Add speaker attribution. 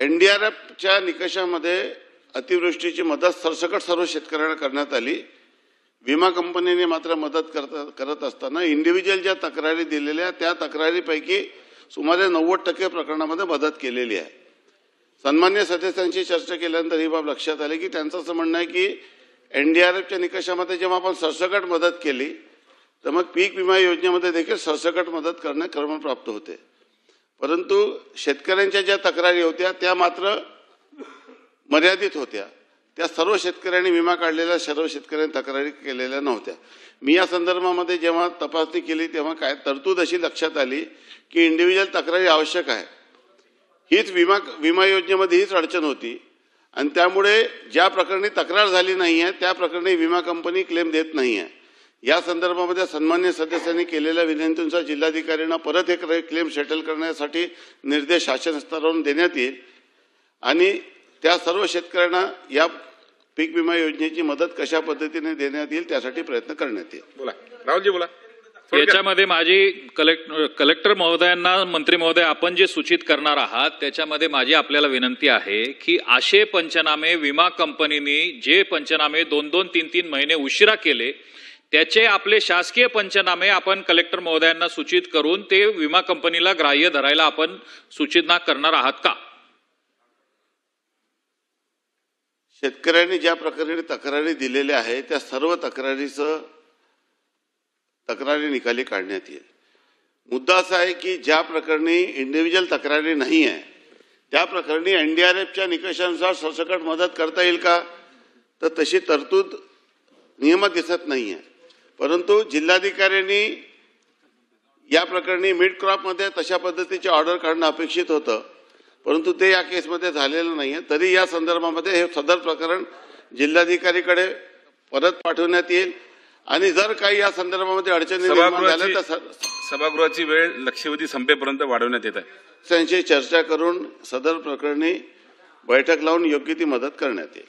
Speaker 1: एनडीआरएफच्या निकषामध्ये अतिवृष्टीची मदत सरसकट सर्व शेतकऱ्यांना करण्यात आली। विमा कंपनीने मात्र मदत करत असताना इंडिव्हिज्युअल ज्या तक्रारी दिलेल्या त्या तक्रारीपैकी सुमारे 90% प्रकरणामध्ये मदत केलेली आहे। सन्मान्य सदस्यांची चर्चा केल्यानंतर ही बाब लक्षात आली की त्यांचं असं म्हणणं आहे की एनडीआरएफच्या निकषामध्ये जेव्हा आपण सरसकट मदत केली तर मग पीक विमा योजनेमध्ये देखील सरसकट मदत करणे क्रमप्राप्त होते, परंतु शेतकऱ्यांच्या ज्या तक्रारी होत्या त्या मात्र मर्यादित होत्या। त्या सर्व शेतकऱ्यांनी विमा काढलेल्या सर्व शेतकऱ्यांनी तक्रारी केलेल्या नव्हत्या। मी या संदर्भामध्ये जेव्हा तपासणी केली तेव्हा काय तरतूद अशी लक्षात आली की इंडिव्हिज्युअल तक्रारी आवश्यक आहे। हीच विमा योजनेमध्ये हीच अडचण होती आणि त्यामुळे ज्या प्रकरणी तक्रार झाली नाही आहे त्या प्रकरणी विमा कंपनी क्लेम देत नाही आहे। या संदर्भामध्ये सन्मान्य सदस्यांनी केलेल्या विनंतीनुसार जिल्हाधिकाऱ्यांना परत एक क्लेम सेटल करण्यासाठी निर्देश शासन स्तरावरून देण्यात येईल आणि त्या सर्व शेतकऱ्यांना या पीक विमा योजनेची मदत कशा पद्धतीने देण्यात येईल त्यासाठी प्रयत्न करण्यात येईल।
Speaker 2: बोला राहुलजी, बोला।
Speaker 3: याच्यामध्ये माझी कलेक्टर महोदयांना, मंत्री महोदय, आपण जे सूचित करणार आहात त्याच्यामध्ये माझी आपल्याला विनंती आहे की असे पंचनामे विमा कंपनीने जे पंचनामे 2-2, 3-3 महिने उशिरा केले त्याचे आपले शासकीय पंचनामे आपण कलेक्टर महोदयांना सूचित करून ते विमा कंपनीला ग्राह्य धरायला आपण सूचना करणार आहात का?
Speaker 1: शेतकऱ्यांनी ज्या प्रकारे तक्रारी दिलेल्या आहेत त्या सर्व तक्रारी निकाली काढण्यात येईल। मुद्दा असा आहे की ज्या प्रकरणी इंडिव्हिज्युअल तक्रारी नाही आहे त्या प्रकरणी एनडीआरएफच्या निकषानुसार सरसकट मदत करता येईल का, तर तशी तरतूद नियमात दिसत नाही आहे। परंतु जिल्हाधिकाऱ्यांनी या प्रकरणी मिड क्रॉपमध्ये तशा पद्धतीची ऑर्डर काढणं अपेक्षित होतं, परंतु ते या केसमध्ये झालेलं नाही आहे। तरी या संदर्भामध्ये हे सदर प्रकरण जिल्हाधिकारीकडे परत पाठवण्यात येईल आणि जर काही या संदर्भामध्ये अडचणी निर्माण झाल्या तर
Speaker 2: सभागृहाची वेळ लक्षवेधी संपेपर्यंत वाढवण्यात येत आहे।
Speaker 1: त्यांची चर्चा करून सदर प्रकरणी बैठक लावून योग्य ती मदत करण्यात येईल।